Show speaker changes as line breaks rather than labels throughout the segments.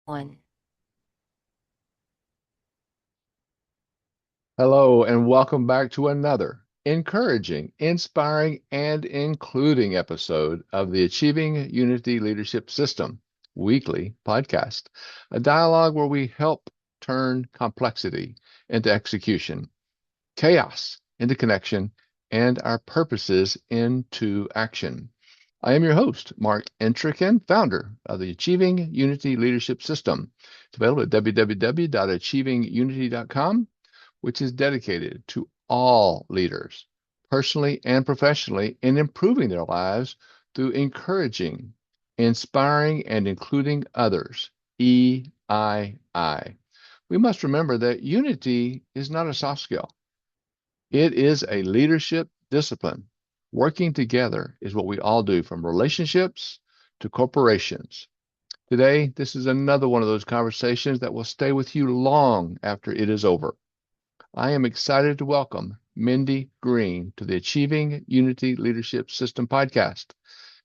One.
Hello, and welcome back to another encouraging, inspiring, and including episode of the Achieving Unity Leadership System weekly podcast, a dialogue where we help turn complexity into execution, chaos into connection, and our purposes into action. I am your host, Mark Entrican, founder of the Achieving Unity Leadership System. It's available at www.achievingunity.com, which is dedicated to all leaders, personally and professionally, in improving their lives through encouraging, inspiring, and including others. EII. We must remember that unity is not a soft skill. It is a leadership discipline. Working together is what we all do, from relationships to corporations. Today, this is another one of those conversations that will stay with you long after it is over. I am excited to welcome Mindy Green to the Achieving Unity Leadership System podcast.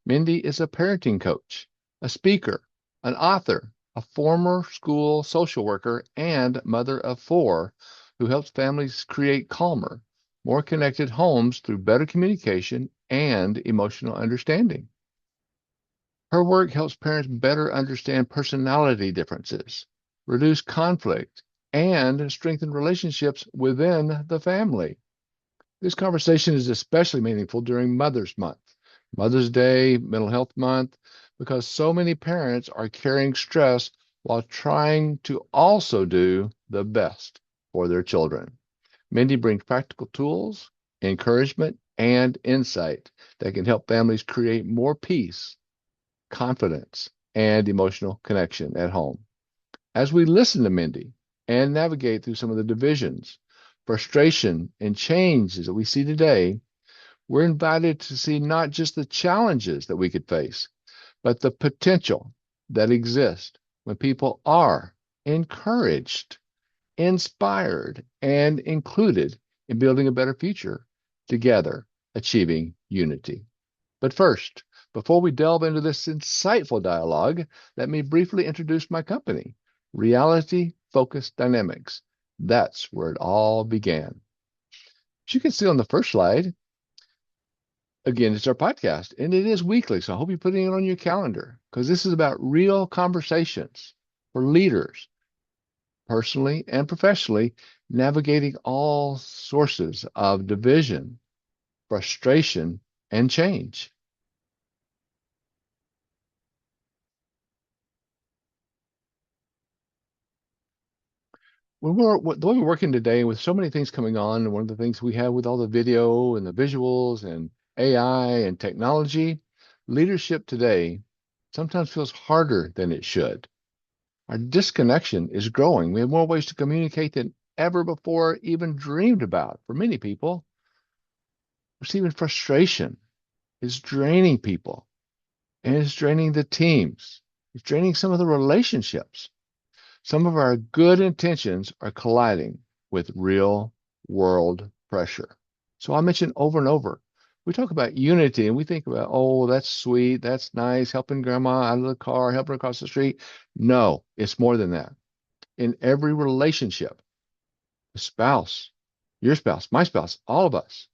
Mindy is a parenting coach, a speaker, an author, a former school social worker, and mother of four who helps families create calmer, more connected homes through better communication and emotional understanding. Her work helps parents better understand personality differences, reduce conflict, and strengthen relationships within the family. This conversation is especially meaningful during Mother's Month, Mother's Day, Mental Health Month, because so many parents are carrying stress while trying to also do the best for their children. Mindy brings practical tools, encouragement, and insight that can help families create more peace, confidence, and emotional connection at home. As we listen to Mindy and navigate through some of the divisions, frustration, and changes that we see today, we're invited to see not just the challenges that we could face, but the potential that exists when people are encouraged, inspired, and included in building a better future together, achieving unity. But first, before we delve into this insightful dialogue, let me briefly introduce my company, Reality Focused Dynamics. That's where it all began. As you can see on the first slide, again, it's our podcast, and it is weekly. So I hope you're putting it on your calendar, because this is about real conversations for leaders, personally and professionally, navigating all sources of division, frustration, and change. The way we're working today with so many things coming on, and one of the things we have with all the video and the visuals and AI and technology, leadership today sometimes feels harder than it should. Our disconnection is growing. We have more ways to communicate than ever before, even dreamed about. For many people, perceiving frustration is draining people, and it's draining the teams. It's draining some of the relationships. Some of our good intentions are colliding with real world pressure. So I mentioned over and over, we talk about unity and we think about, oh, that's sweet, that's nice, helping grandma out of the car, helping her across the street. No, it's more than that. In every relationship, the spouse, your spouse, my spouse, all of us,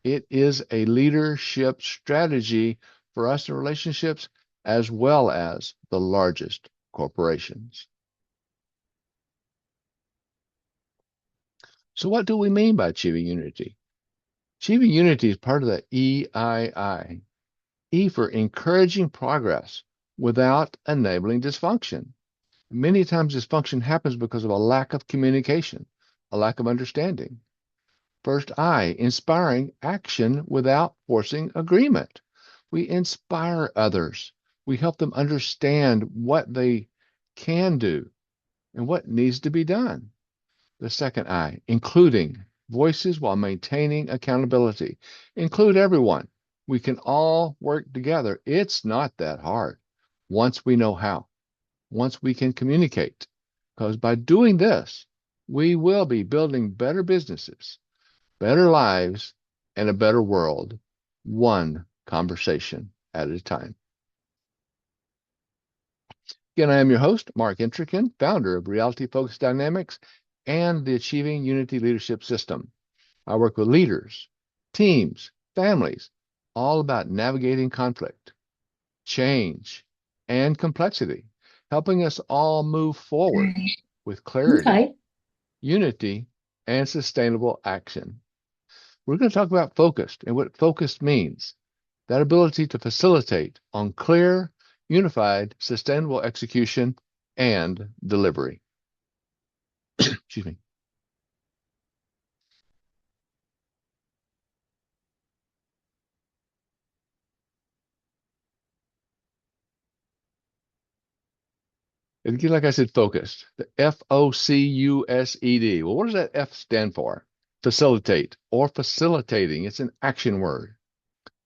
it is a leadership strategy for us in relationships as well as the largest corporations. So, what do we mean by achieving unity? Achieving unity is part of the EII. E for encouraging progress without enabling dysfunction. Many times, dysfunction happens because of a lack of communication, a lack of understanding. First, I, inspiring action without forcing agreement. We inspire others. We help them understand what they can do and what needs to be done. The second I, including voices while maintaining accountability. Include everyone. We can all work together. It's not that hard once we know how, once we can communicate. Because by doing this, we will be building better businesses, better lives, and a better world, one conversation at a time. Again, I am your host, Mark Intrican, founder of Reality Focused Dynamics and the Achieving Unity Leadership System. I work with leaders, teams, families, all about navigating conflict, change, and complexity, helping us all move forward with clarity,
Okay.
unity, and sustainable action. We're going to talk about focused and what focused means. That ability to facilitate on clear, unified, sustainable execution and delivery. Excuse me. And again, like I said, focused. The FOCUSED. Well, what does that F stand for? Facilitate or facilitating. It's an action word.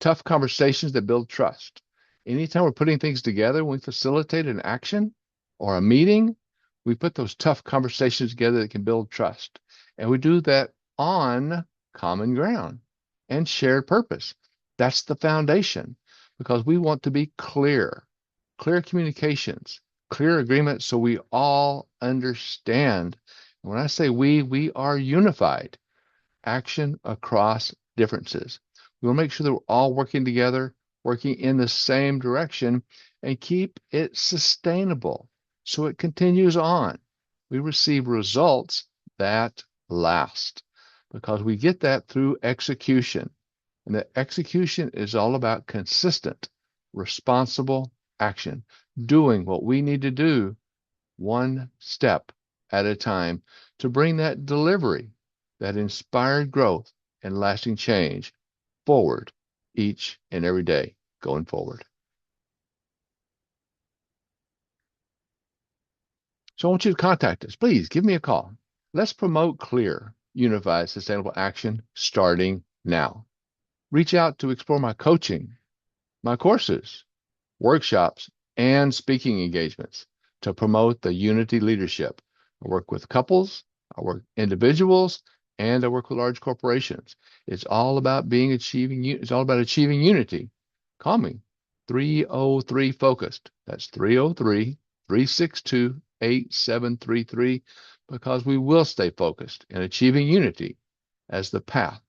Tough conversations that build trust. Anytime we're putting things together, when we facilitate an action or a meeting, we put those tough conversations together that can build trust. And we do that on common ground and shared purpose. That's the foundation because we want to be clear, clear communications, clear agreement so we all understand. When I say we are unified action across differences. We want to make sure that we're all working together, working in the same direction, and keep it sustainable so it continues on. We receive results that last because we get that through execution. And the execution is all about consistent, responsible action, doing what we need to do one step at a time to bring that delivery, that inspired growth and lasting change forward each and every day going forward. So I want you to contact us. Please give me a call. Let's promote clear, unified, sustainable action starting now. Reach out to explore my coaching, my courses, workshops, and speaking engagements to promote the unity leadership. I work with couples, I work individuals, and I work with large corporations. It's all about it's all about achieving unity. Call me 303 focused. That's 303-362-8733 because we will stay focused in achieving unity as the path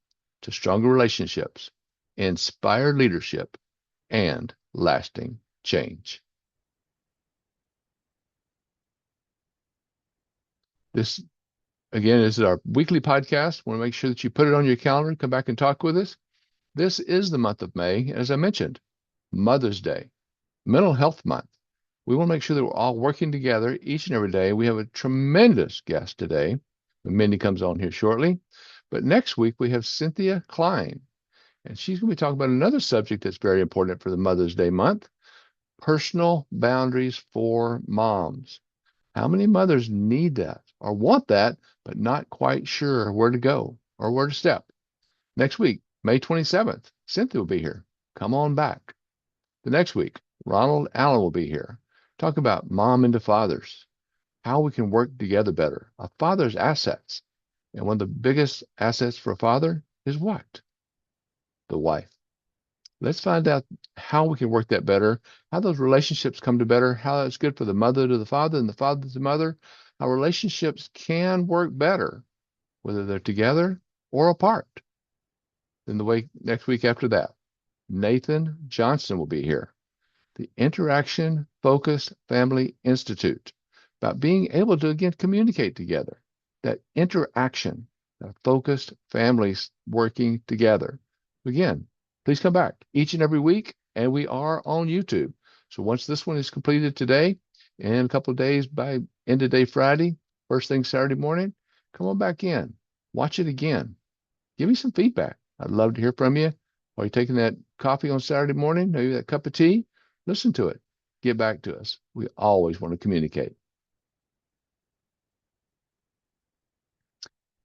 to stronger relationships, inspired leadership, and lasting change. This, again, is our weekly podcast. Want to make sure that you put it on your calendar, come back and talk with us. This is the month of May, as I mentioned, Mother's Day, Mental Health Month. We want to make sure that we're all working together each and every day. We have a tremendous guest today. Mindy comes on here shortly. But next week, we have Cynthia Klein, and she's going to be talking about another subject that's very important for the Mother's Day month, personal boundaries for moms. How many mothers need that or want that, but not quite sure where to go or where to step? Next week, May 27th, Cynthia will be here. Come on back. The next week, Ronald Allen will be here. Talk about mom into fathers, how we can work together better, a father's assets. And one of the biggest assets for a father is what? The wife. Let's find out how we can work that better, how those relationships come to better, how it's good for the mother to the father and the father to the mother, how relationships can work better, whether they're together or apart. Then the week next week after that, Nathan Johnson will be here. The Interaction Focused Family Institute, about being able to again communicate together. That interaction, that focused families working together. Again, please come back each and every week, and we are on YouTube. So once this one is completed today, in a couple of days by end of day Friday, first thing Saturday morning, come on back in, watch it again. Give me some feedback. I'd love to hear from you. While you're taking that coffee on Saturday morning, maybe that cup of tea, listen to it. Get back to us. We always want to communicate.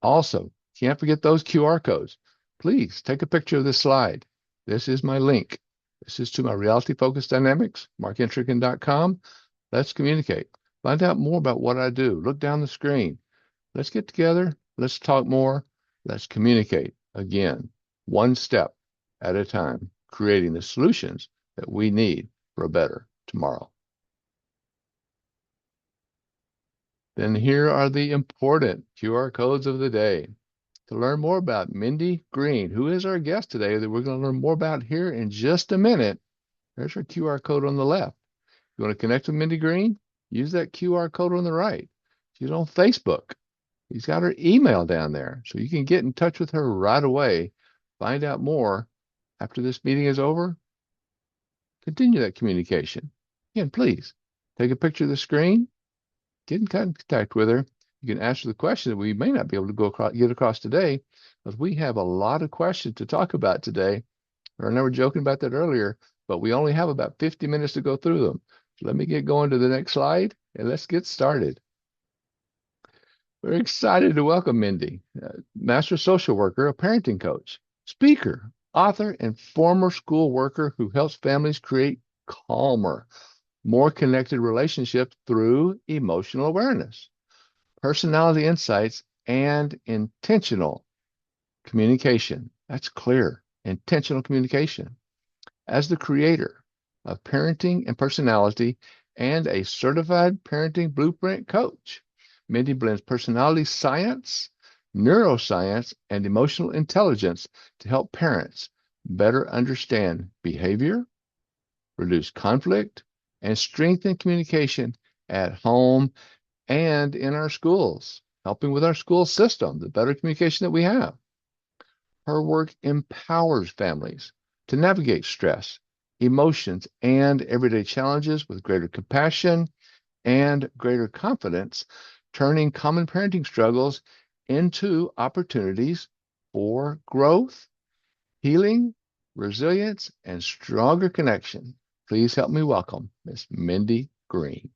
Also, can't forget those QR codes. Please take a picture of this slide. This is my link. This is to my Reality Focused Dynamics, markintrican.com. Let's communicate. Find out more about what I do. Look down the screen. Let's get together. Let's talk more. Let's communicate again, one step at a time, creating the solutions that we need for a better tomorrow. Then here are the important QR codes of the day. To learn more about Mindy Green, who is our guest today, that we're going to learn more about here in just a minute, there's our QR code on the left. If you want to connect with Mindy Green, use that QR code on the right. She's on Facebook. She's got her email down there, so you can get in touch with her right away. Find out more after this meeting is over. Continue that communication. Again, please take a picture of the screen, get in contact with her. You can ask her the question that we may not be able to get across today, because we have a lot of questions to talk about today. I know we're joking about that earlier, but we only have about 50 minutes to go through them. So let me get going to the next slide, and let's get started. We're excited to welcome Mindy, master social worker, a parenting coach, speaker, author, and former school worker who helps families create calmer, more connected relationships through emotional awareness, personality insights, and intentional communication. That's clear. Intentional communication. As the creator of Parenting and Personality and a certified parenting blueprint coach, Mindy blends personality science, neuroscience, and emotional intelligence to help parents better understand behavior, reduce conflict, and strengthen communication at home and in our schools, helping with our school system, the better communication that we have. Her work empowers families to navigate stress, emotions, and everyday challenges with greater compassion and greater confidence, turning common parenting struggles into opportunities for growth, healing, resilience, and stronger connection. Please help me welcome Miss Mindy Green.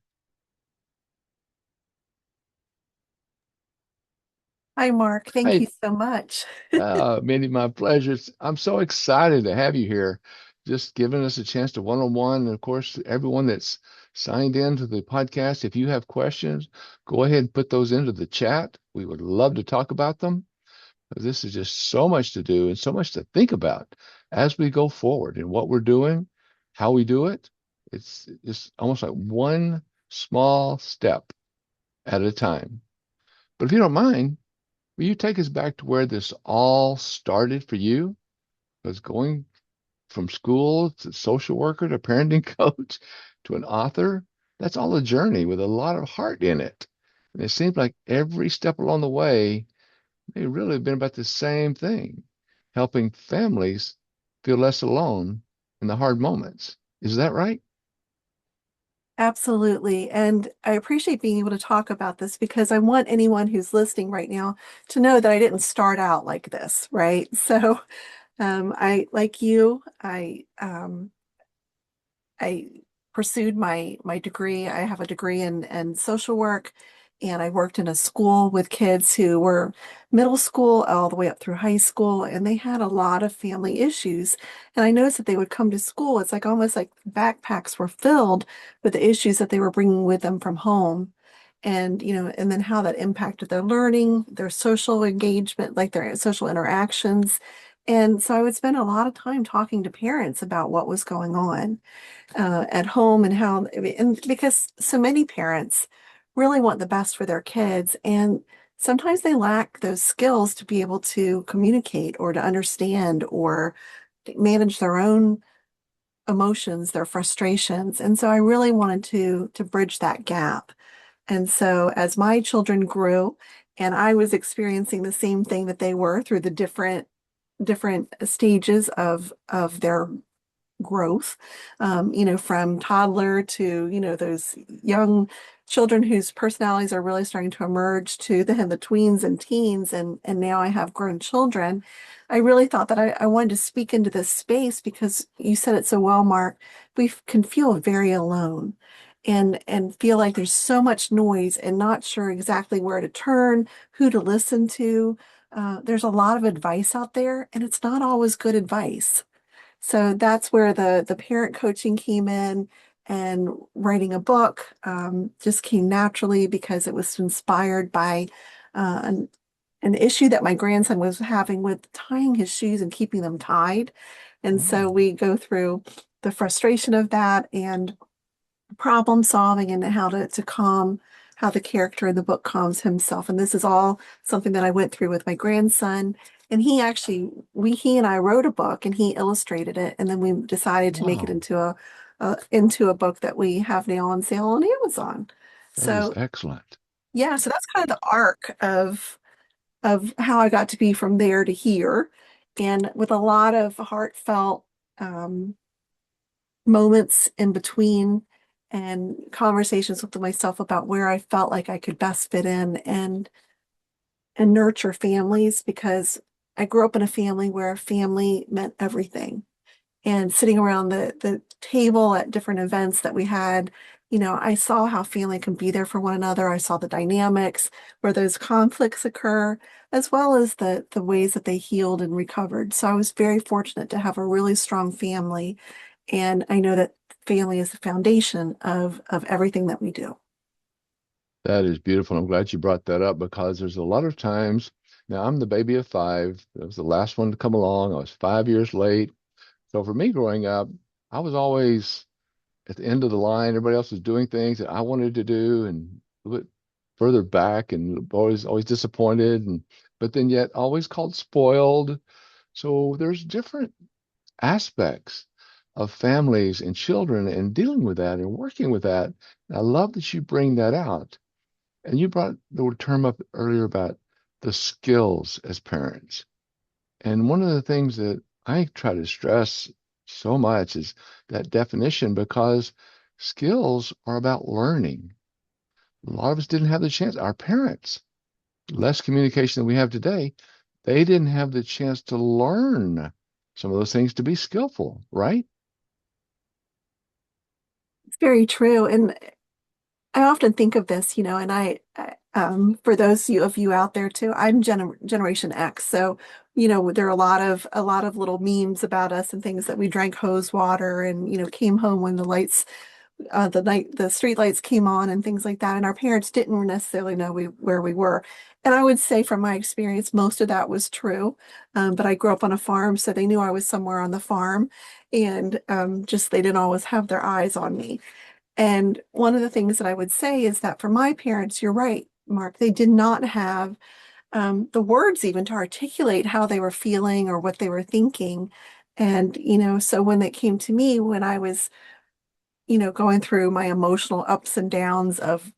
Hi, Mark. Thank you
Hey,
so much.
Mindy, my pleasure. I'm so excited to have you here, just giving us a chance to one-on-one. And of course, everyone that's signed in to the podcast, if you have questions, go ahead and put those into the chat. We would love to talk about them. This is just so much to do and so much to think about as we go forward and what we're doing, how we do it. It's almost like one small step at a time. But if you don't mind, will you take us back to where this all started for you? Was going from school to social worker to parenting coach to an author. That's all a journey with a lot of heart in it. And it seems like every step along the way, they really have been about the same thing, helping families feel less alone in the hard moments. Is that right?
Absolutely. And I appreciate being able to talk about this because I want anyone who's listening right now to know that I didn't start out like this, right? So, like you, I pursued my degree. I have a degree in social work, and I worked in a school with kids who were middle school all the way up through high school, and they had a lot of family issues. And I noticed that they would come to school. It's like almost like backpacks were filled with the issues that they were bringing with them from home. And, and then how that impacted their learning, their social engagement, like their social interactions. And so I would spend a lot of time talking to parents about what was going on at home and how, and because so many parents really want the best for their kids, and sometimes they lack those skills to be able to communicate or to understand or manage their own emotions, their frustrations. And so I really wanted to bridge that gap. And so as my children grew and I was experiencing the same thing that they were through the different stages of their growth, from toddler to, those young children whose personalities are really starting to emerge to the tweens and teens. And now I have grown children. I really thought that I wanted to speak into this space because you said it so well, Mark. We can feel very alone and feel like there's so much noise and not sure exactly where to turn, who to listen to. There's a lot of advice out there, and it's not always good advice. So that's where the parent coaching came in, and writing a book just came naturally because it was inspired by an issue that my grandson was having with tying his shoes and keeping them tied. And so
Oh,
we go through the frustration of that and problem solving and how to calm how the character in the book calms himself. And this is all something that I went through with my grandson. And he and I wrote a book and he illustrated it. And then we decided to make it
Wow,
into a book that we have now on sale on Amazon.
that is
So
excellent.
yeah, so that's kind of the arc of how I got to be from there to here. And with a lot of heartfelt um, moments in between and conversations with myself about where I felt like I could best fit in and nurture families because I grew up in a family where family meant everything. And sitting around the table at different events that we had, I saw how family can be there for one another. I saw the dynamics where those conflicts occur, as well as the ways that they healed and recovered. So I was very fortunate to have a really strong family. And I know that family is the foundation of everything that we do.
That is beautiful. I'm glad you brought that up because there's a lot of times. Now, I'm the baby of five. I was the last one to come along. I was 5 years late. So for me growing up, I was always at the end of the line. Everybody else was doing things that I wanted to do and a little bit further back and always disappointed and but then yet always called spoiled. So there's different aspects of families and children and dealing with that and working with that. And I love that you bring that out. And you brought the term up earlier about the skills as parents. And one of the things that I try to stress so much is that definition because skills are about learning. A lot of us didn't have the chance. Our parents, less communication than we have today, they didn't have the chance to learn some of those things to be skillful, right?
It's very true. And I often think of this, and for those of you out there too, I'm Generation X. So, there are a lot of little memes about us and things that we drank hose water and, came home when the street lights came on and things like that. And our parents didn't necessarily know where we were. And I would say from my experience, most of that was true. But I grew up on a farm, so they knew I was somewhere on the farm and just they didn't always have their eyes on me. And one of the things that I would say is that for my parents, you're right, Mark, they did not have the words even to articulate how they were feeling or what they were thinking. And, so when it came to me, when I was going through my emotional ups and downs of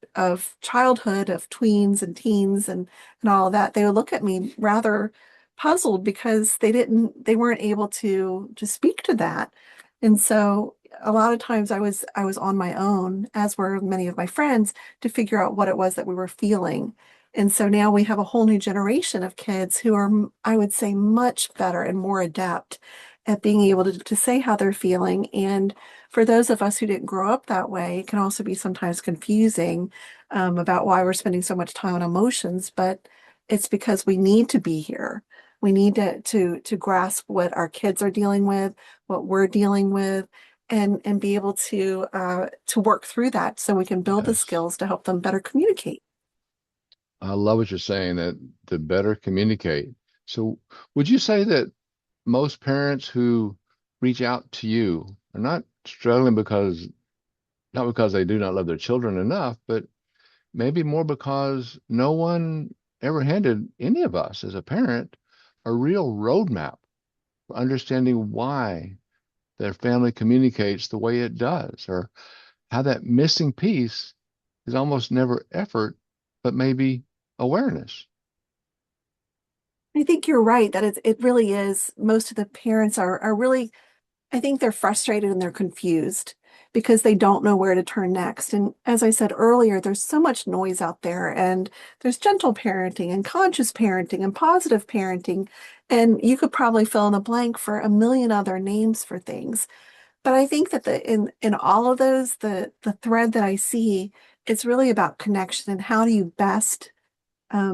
childhood, of tweens and teens and all of that, they would look at me rather puzzled because they weren't able to speak to that. And so a lot of times I was on my own, as were many of my friends, to figure out what it was that we were feeling. And so now we have a whole new generation of kids who are, I would say, much better and more adept at being able to say how they're feeling. And for those of us who didn't grow up that way, it can also be sometimes confusing about why we're spending so much time on emotions, but it's because we need to be here. We need to grasp what our kids are dealing with, what we're dealing with, and be able to work through that so we can build the
Yes.
skills to help them better communicate.
I love what you're saying that to better communicate. So would you say that most parents who reach out to you are not struggling not because they do not love their children enough, but maybe more because no one ever handed any of us as a parent a real roadmap for understanding why their family communicates the way it does, or how that missing piece is almost never effort, but maybe awareness.
I think you're right that it really is. Most of the parents are really, I think they're frustrated and they're confused because they don't know where to turn next. And as I said earlier, there's so much noise out there, and there's gentle parenting and conscious parenting and positive parenting. And you could probably fill in the blank for a million other names for things. But I think that in all of those, the thread that I see is really about connection and how do you best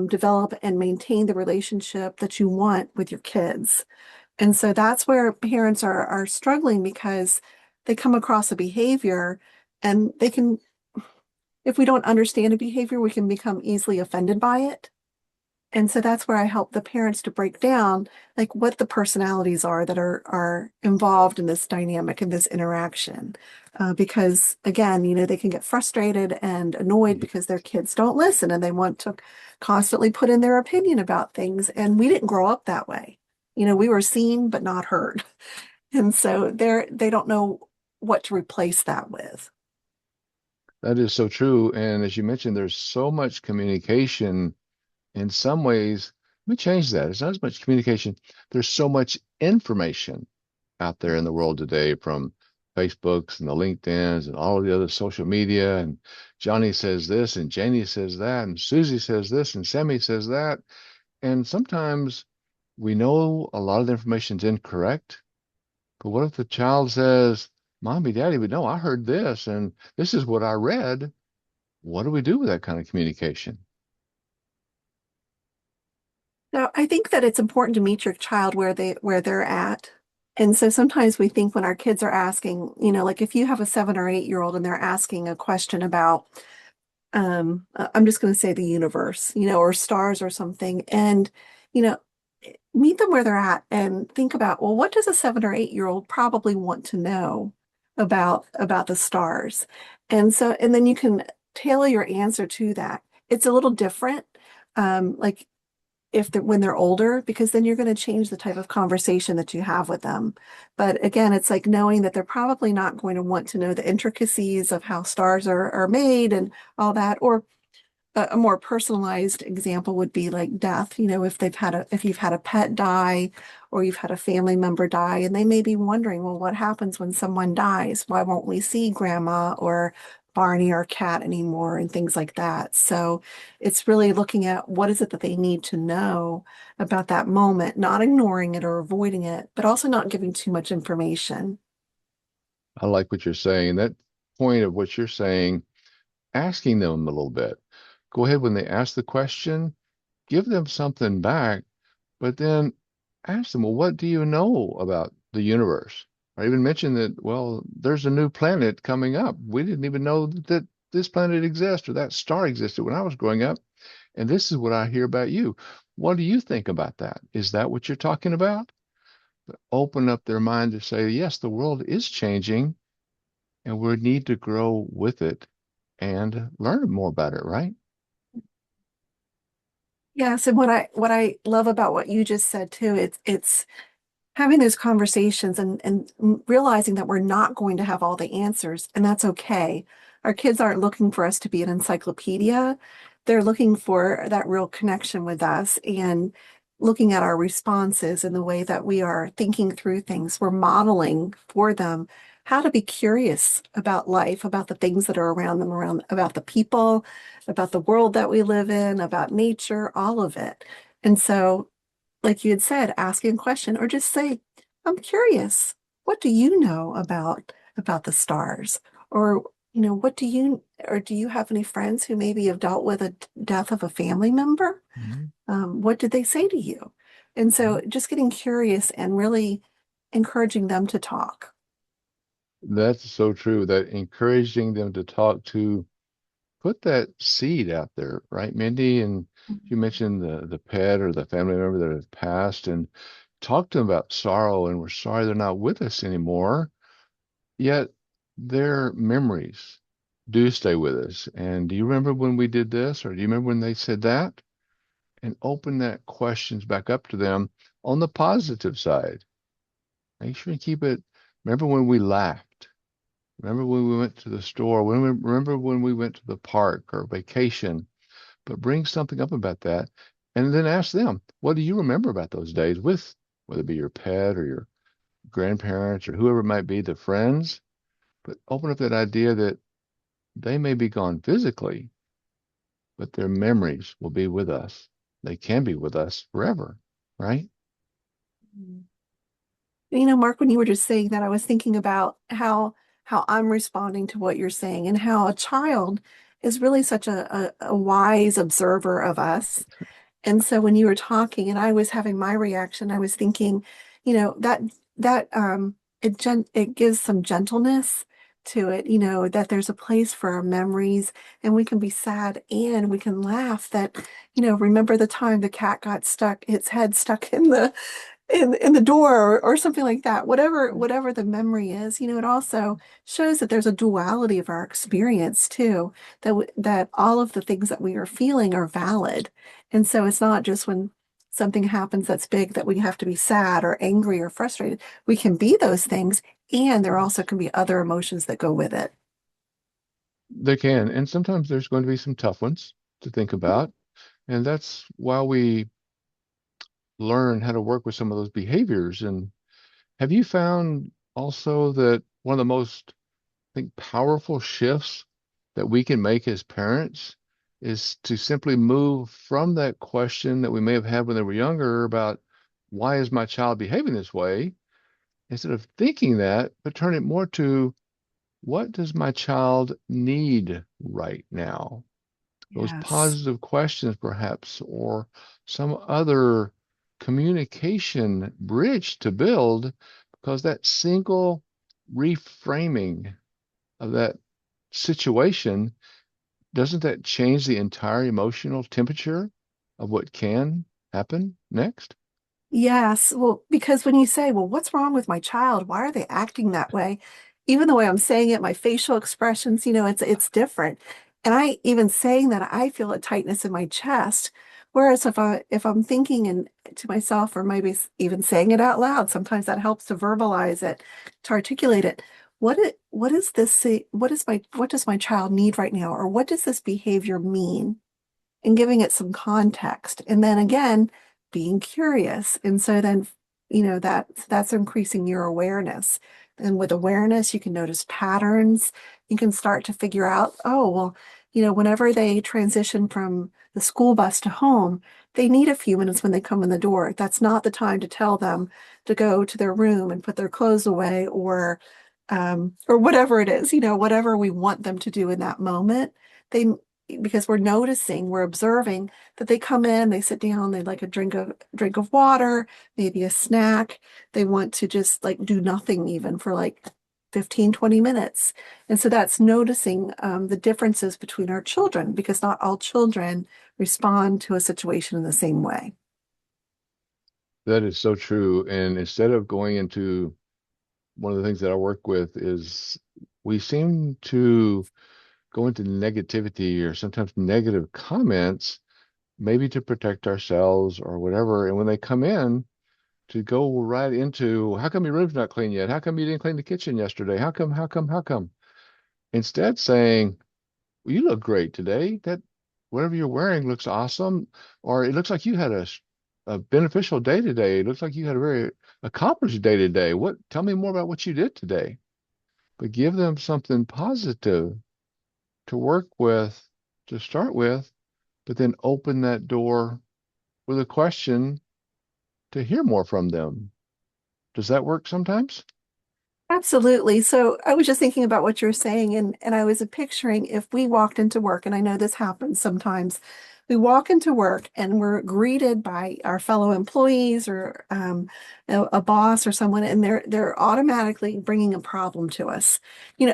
develop and maintain the relationship that you want with your kids. And so that's where parents are struggling because they come across a behavior and if we don't understand a behavior, we can become easily offended by it. And so that's where I help the parents to break down like what the personalities are that are involved in this dynamic and this interaction. Because again, they can get frustrated and annoyed
Mhm.
because their kids don't listen and they want to constantly put in their opinion about things. And we didn't grow up that way. We were seen but not heard. And so they don't know what to replace that with.
That is so true. And as you mentioned, there's so much communication in some ways. Let me change that. It's not as much communication. There's so much information out there in the world today from Facebooks and the LinkedIn's and all of the other social media. And Johnny says this and Janie says that and Susie says this and Sammy says that. And sometimes we know a lot of the information's incorrect, but what if the child says, Mommy, Daddy, but no, I heard this and this is what I read. What do we do with that kind of communication?
So I think that it's important to meet your child where they're at. And so sometimes we think when our kids are asking, like if you have a 7 or 8 year old and they're asking a question about I'm just going to say the universe, or stars or something, and you know, meet them where they're at and think about, well, what does a 7 or 8 year old probably want to know about the stars? And then you can tailor your answer to that. It's a little different. Like if they're when they're older, because then you're going to change the type of conversation that you have with them. But again, it's like knowing that they're probably not going to want to know the intricacies of how stars are made and all that, or a more personalized example would be like death. If you've had a pet die or you've had a family member die, and they may be wondering, well, what happens when someone dies? Why won't we see grandma or Barney or cat anymore and things like that? So it's really looking at what is it that they need to know about that moment, not ignoring it or avoiding it, but also not giving too much information.
I like what you're saying. And that point of what you're saying, asking them a little bit. Go ahead when they ask the question, give them something back, but then ask them, well, what do you know about the universe? I even mentioned that, well, there's a new planet coming up. We didn't even know that this planet exists or that star existed when I was growing up. And this is what I hear about you. What do you think about that? Is that what you're talking about? Open up their mind to say, yes, the world is changing and we need to grow with it and learn more about it, right?
Yes, and what I love about what you just said too, it's having those conversations and realizing that we're not going to have all the answers, and that's okay. Our kids aren't looking for us to be an encyclopedia. They're looking for that real connection with us and looking at our responses and the way that we are thinking through things. We're modeling for them how to be curious about life, about the things that are around them, around about the people, about the world that we live in, about nature, all of it. And so like you had said, asking a question or just say, I'm curious. What do you know about the stars? Or, do you have any friends who maybe have dealt with a death of a family member?
Mhm.
What did they say to you? And so just getting curious and really encouraging them to talk.
That's so true. That encouraging them to talk to, put that seed out there, right, Mindy? And you mentioned the pet or the family member that has passed, and talk to them about sorrow, and we're sorry they're not with us anymore. Yet their memories do stay with us. And do you remember when we did this, or do you remember when they said that? And open that questions back up to them on the positive side. Make sure you keep it. Remember when we laughed? Remember when we went to the store? Remember when we went to the park or vacation? But bring something up about that, and then ask them, what do you remember about those days with, whether it be your pet or your grandparents or whoever it might be, the friends? But open up that idea that they may be gone physically, but their memories will be with us. They can be with us forever, right?
Mark, when you were just saying that, I was thinking about how I'm responding to what you're saying and how a child is really such a wise observer of us. And so when you were talking and I was having my reaction, I was thinking, that it gives some gentleness to it, that there's a place for our memories and we can be sad and we can laugh that, remember the time the cat got stuck, its head stuck in the door or something like that. Whatever the memory is, it also shows that there's a duality of our experience too, that all of the things that we are feeling are valid. And so it's not just when something happens that's big that we have to be sad or angry or frustrated. We can be those things, and there also can be other emotions that go with it.
They can. And sometimes there's going to be some tough ones to think about. And that's why we learn how to work with some of those behaviors. And have you found also that one of the most, I think, powerful shifts that we can make as parents is to simply move from that question that we may have had when they were younger about why is my child behaving this way, instead of thinking that, but turn it more to what does my child need right now? Those
Yes.
positive questions, perhaps, or some other communication bridge to build, because that single reframing of that situation, doesn't that change the entire emotional temperature of what can happen next?
Yes. Well, because when you say, well, what's wrong with my child? Why are they acting that way? Even the way I'm saying it, my facial expressions, it's different. And I even saying that I feel a tightness in my chest. Whereas if I'm thinking and to myself or maybe even saying it out loud, sometimes that helps to verbalize it, to articulate it. What is this what does my child need right now? Or what does this behavior mean? And giving it some context. And then again, being curious. And so then, that's increasing your awareness. And with awareness, you can notice patterns. You can start to figure out, oh, well, whenever they transition from the school bus to home, they need a few minutes when they come in the door. That's not the time to tell them to go to their room and put their clothes away or whatever it is, whatever we want them to do in that moment. They because we're noticing, we're observing that they come in, they sit down, they like a drink of water, maybe a snack. They want to just like do nothing even for like 15, 20 minutes. And so that's noticing the differences between our children because not all children respond to a situation in the same way.
That is so true. And instead of going into one of the things that I work with is we seem to go into negativity or sometimes negative comments, maybe to protect ourselves or whatever. And when they come in, to go right into, how come your room's not clean yet? How come you didn't clean the kitchen yesterday? How come? Instead saying, well, you look great today. That whatever you're wearing looks awesome. Or it looks like you had a beneficial day today. It looks like you had a very accomplished day today. Tell me more about what you did today. But give them something positive to work with, to start with, but then open that door with a question to hear more from them. Does that work sometimes?
Absolutely. So I was just thinking about what you're saying, and I was picturing if we walked into work, and I know this happens sometimes. We walk into work and we're greeted by our fellow employees or a boss or someone, and they're automatically bringing a problem to us.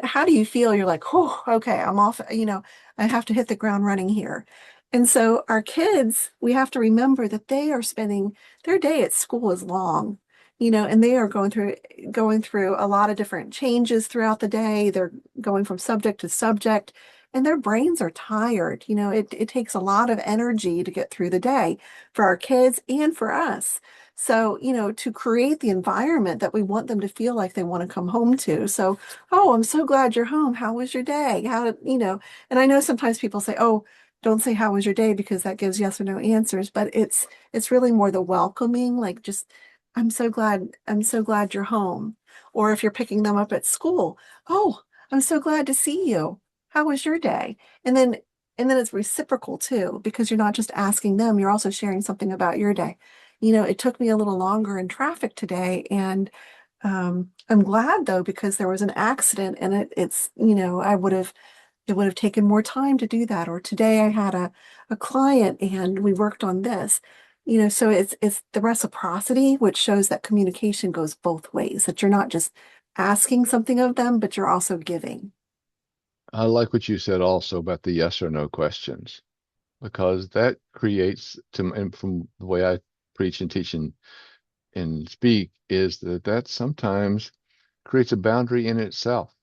How do you feel? You're like, oh, okay, I'm off. I have to hit the ground running here. And so our kids, we have to remember that they are spending their day at school is long. And they are going through a lot of different changes throughout the day. They're going from subject to subject, and their brains are tired. It takes a lot of energy to get through the day for our kids and for us. So, to create the environment that we want them to feel like they want to come home to. So, oh, I'm so glad you're home. How was your day? And I know sometimes people say, oh, don't say how was your day because that gives yes or no answers, but it's really more the welcoming, like just I'm so glad you're home. Or if you're picking them up at school, oh, I'm so glad to see you. How was your day? And then it's reciprocal too, because you're not just asking them, you're also sharing something about your day. It took me a little longer in traffic today, and I'm glad though, because there was an accident and it would have taken more time to do that. Or today I had a client and we worked on this. So it's the reciprocity, which shows that communication goes both ways, that you're not just asking something of them, but you're also giving.
I like what you said also about the yes or no questions, because that creates and from the way I preach and teach and speak is that sometimes creates a boundary in itself.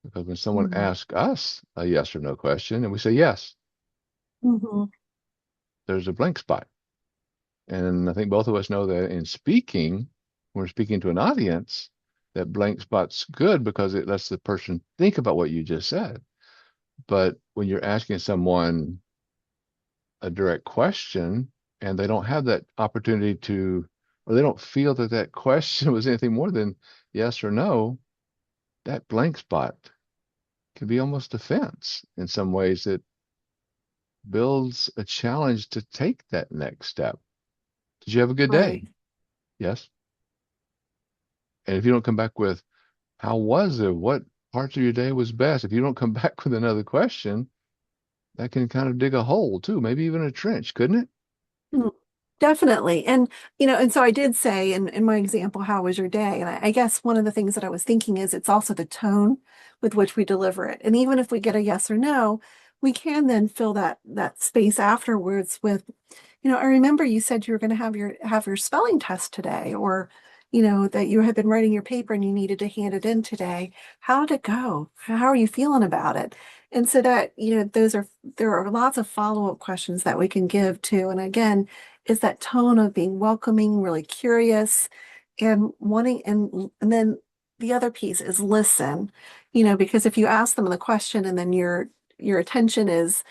Because when someone
Mm-hmm.
asks us a yes or no question and we say yes,
Mm-hmm.
there's a blank spot. And I think both of us know that in speaking, when we're speaking to an audience, that blank spot's good because it lets the person think about what you just said. But when you're asking someone a direct question and they don't have that opportunity to, or they don't feel that that question was anything more than yes or no, that blank spot can be almost a fence in some ways that builds a challenge to take that next step. Did you have a good day?
Right.
Yes. And if you don't come back with, how was it? What parts of your day was best? If you don't come back with another question, that can kind of dig a hole too, maybe even a trench, couldn't it?
Mm, definitely. And, and so I did say in my example, how was your day? And I guess one of the things that I was thinking is it's also the tone with which we deliver it. And even if we get a yes or no, we can then fill that space afterwards with, I remember you said you were going to have your spelling test today, or, that you had been writing your paper and you needed to hand it in today. How did it go? How are you feeling about it? And so that, there are lots of follow-up questions that we can give to. And again, is that tone of being welcoming, really curious, and wanting, and then the other piece is listen, because if you ask them the question and then your attention is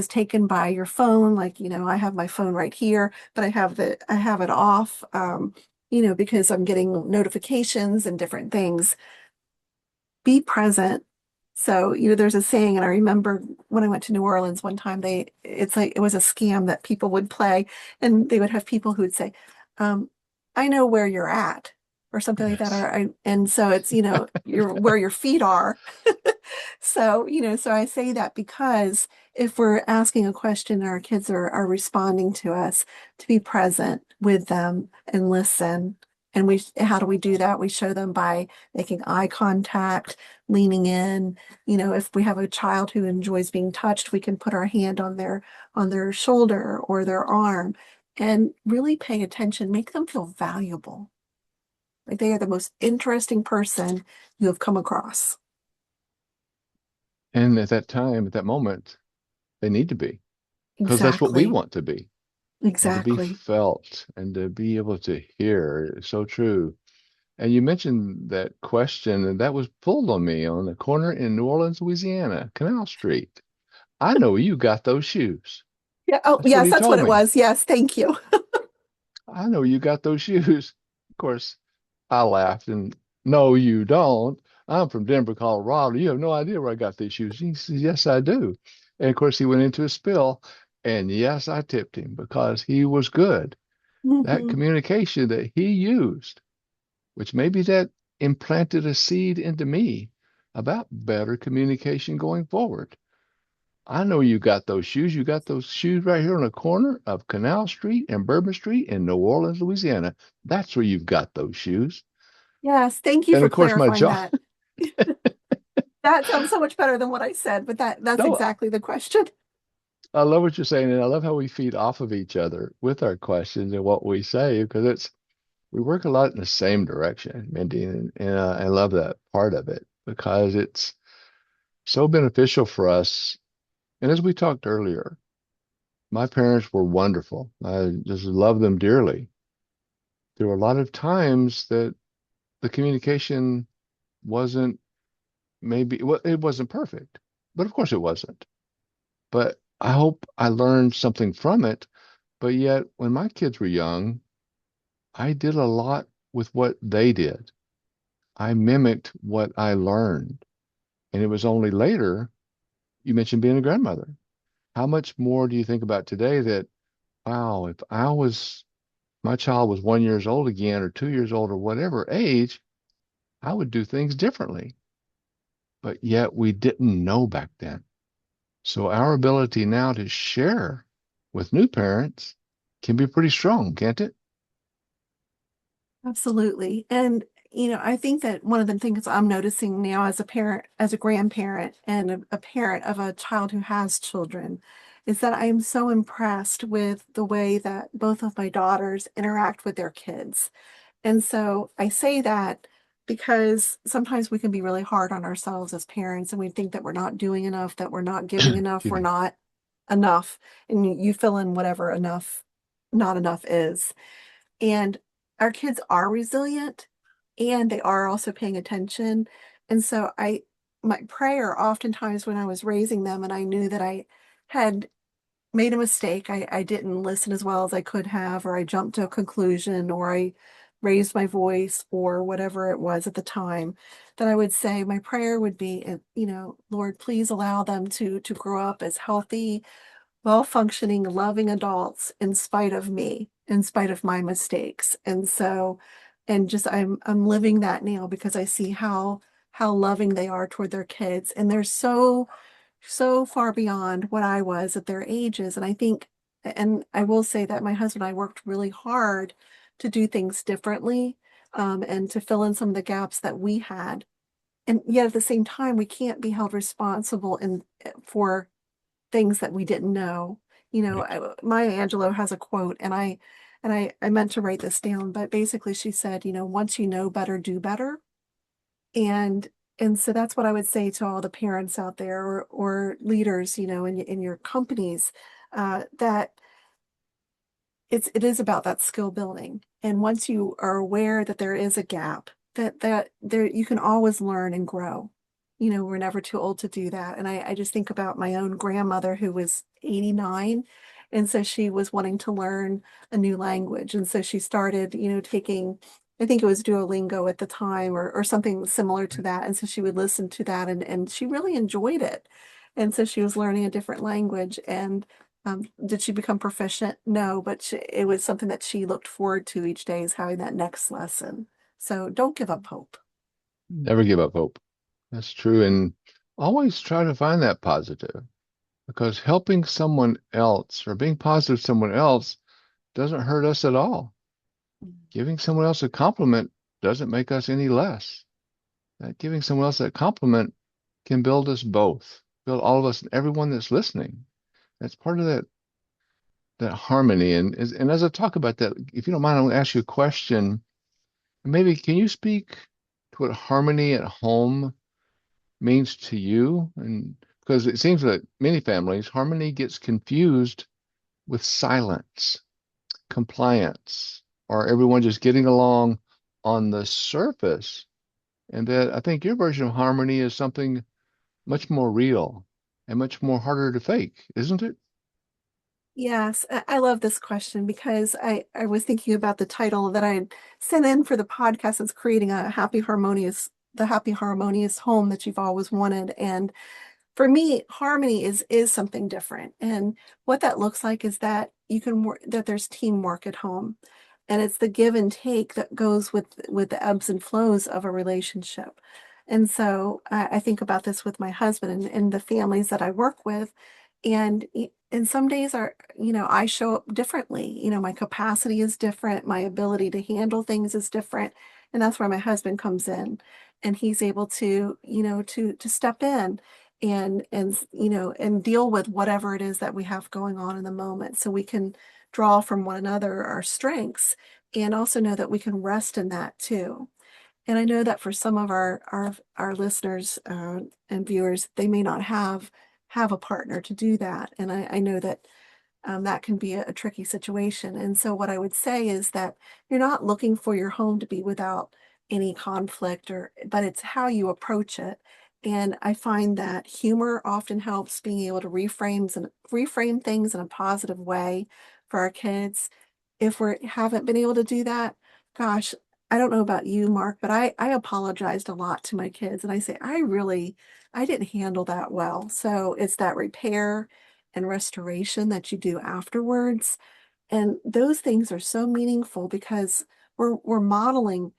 taken by your phone, like, I have my phone right here, but I have it off, because I'm getting notifications and different things. Be present. So, there's a saying, and I remember when I went to New Orleans one time, it's like it was a scam that people would play, and they would have people who would say, I know where you're at, or something like that.
Yes.
And so it's, you're where your feet are. So, so I say that because if we're asking a question and our kids are responding to us, to be present with them and listen. And how do we do that? We show them by making eye contact, leaning in. If we have a child who enjoys being touched, we can put our hand on their shoulder or their arm and really pay attention, make them feel valuable. Like they are the most interesting person you have come across.
And at that time, at that moment, they need to be, because that's what we
Exactly.
want to be, and to be
Exactly.
felt and to be able to hear is so true. And you mentioned that question, and that was pulled on me on the corner in New Orleans, Louisiana, Canal Street. I know you got those shoes.
Yeah. Oh,
That's what
yes,
he
that's what
told
it
me.
was. Yes, thank you.
I know you got those shoes. Of course, I laughed and no, you don't. I'm from Denver, Colorado. You have no idea where I got these shoes. He says, yes, I do. And of course, he went into a spill. And yes, I tipped him because he was good. That
Hmm.
communication that he used, which maybe that implanted a seed into me about better communication going forward. I know you got those shoes. You got those shoes right here on the corner of Canal Street and Bourbon Street in New Orleans, Louisiana. That's where you've got those shoes.
Yes, thank you
And
for
of course, my
clarifying
jaw.
that. That sounds so much better than what I said, but that's
No,
exactly the question.
I love what you're saying, and I love how we feed off of each other with our questions and what we say because we work a lot in the same direction, Mindy, and I love that part of it because it's so beneficial for us. And as we talked earlier, my parents were wonderful. I just love them dearly. There were a lot of times that the communication wasn't maybe well, it wasn't perfect, but of course it wasn't. But I hope I learned something from it. But yet, when my kids were young, I did a lot with what they did. I mimicked what I learned. And it was only later, you mentioned being a grandmother. How much more do you think about today that, wow, if my child was 1 years old again or 2 years old or whatever age, I would do things differently. But yet we didn't know back then. So our ability now to share with new parents can be pretty strong, can't it?
Absolutely. And, I think that one of the things I'm noticing now as a parent, as a grandparent, and a parent of a child who has children, is that I am so impressed with the way that both of my daughters interact with their kids. And so I say that because sometimes we can be really hard on ourselves as parents, and we think that we're not doing enough, that we're not giving enough,
Excuse
we're
me.
not enough. And you fill in whatever enough, not enough is. And our kids are resilient and they are also paying attention. And so my prayer oftentimes when I was raising them and I knew that I had made a mistake, I didn't listen as well as I could have, or I jumped to a conclusion, or I raised my voice, or whatever it was at the time, that I would say my prayer would be, Lord, please allow them to grow up as healthy, well-functioning, loving adults in spite of me, in spite of my mistakes. And so, and just I'm living that now because I see how loving they are toward their kids. And they're so far beyond what I was at their ages. And I think, and I will say that my husband and I worked really hard to do things differently, and to fill in some of the gaps that we had. And yet at the same time, we can't be held responsible for things that we didn't know.
Right.
Maya Angelou has a quote, and I meant to write this down, but basically she said, once you know better, do better. And and so that's what I would say to all the parents out there, or leaders, in your companies, that it is about that skill building. And once you are aware that there is a gap, that there you can always learn and grow. We're never too old to do that. And I just think about my own grandmother who was 89. And so she was wanting to learn a new language. And so she started, taking, I think it was Duolingo at the time, or something similar to that. And so she would listen to that, and she really enjoyed it. And so she was learning a different language. And did she become proficient? No, but it was something that she looked forward to each day, is having that next lesson. So don't give up hope.
Never give up hope. That's true. And always try to find that positive because helping someone else or being positive to someone else doesn't hurt us at all. Giving someone else a compliment doesn't make us any less. Giving someone else a compliment can build us both, build all of us and everyone that's listening. That's part of that harmony. And as I talk about that, if you don't mind, I'll ask you a question. Maybe can you speak to what harmony at home means to you? And because it seems that many families, harmony gets confused with silence, compliance, or everyone just getting along on the surface. And that I think your version of harmony is something much more real and much more harder to fake, isn't it?
Yes, I love this question because I was thinking about the title that I sent in for the podcast. It's creating the happy harmonious home that you've always wanted. And for me, harmony is something different. And what that looks like is that you can work, that there's teamwork at home. And it's the give and take that goes with the ebbs and flows of a relationship. And so I think about this with my husband and the families that I work with. And some days I show up differently. My capacity is different, my ability to handle things is different. And that's where my husband comes in. And he's able to, to step in and deal with whatever it is that we have going on in the moment, so we can draw from one another our strengths, and also know that we can rest in that too. And I know that for some of our listeners, and viewers, they may not have a partner to do that, and I know that that can be a tricky situation. And so what I would say is that you're not looking for your home to be without any conflict, but it's how you approach it. And I find that humor often helps, being able to reframe things in a positive way for our kids. If we haven't been able to do that, gosh, I don't know about you, Mark, but I apologized a lot to my kids, and I say, I didn't handle that well. So it's that repair and restoration that you do afterwards. And those things are so meaningful because we're modeling,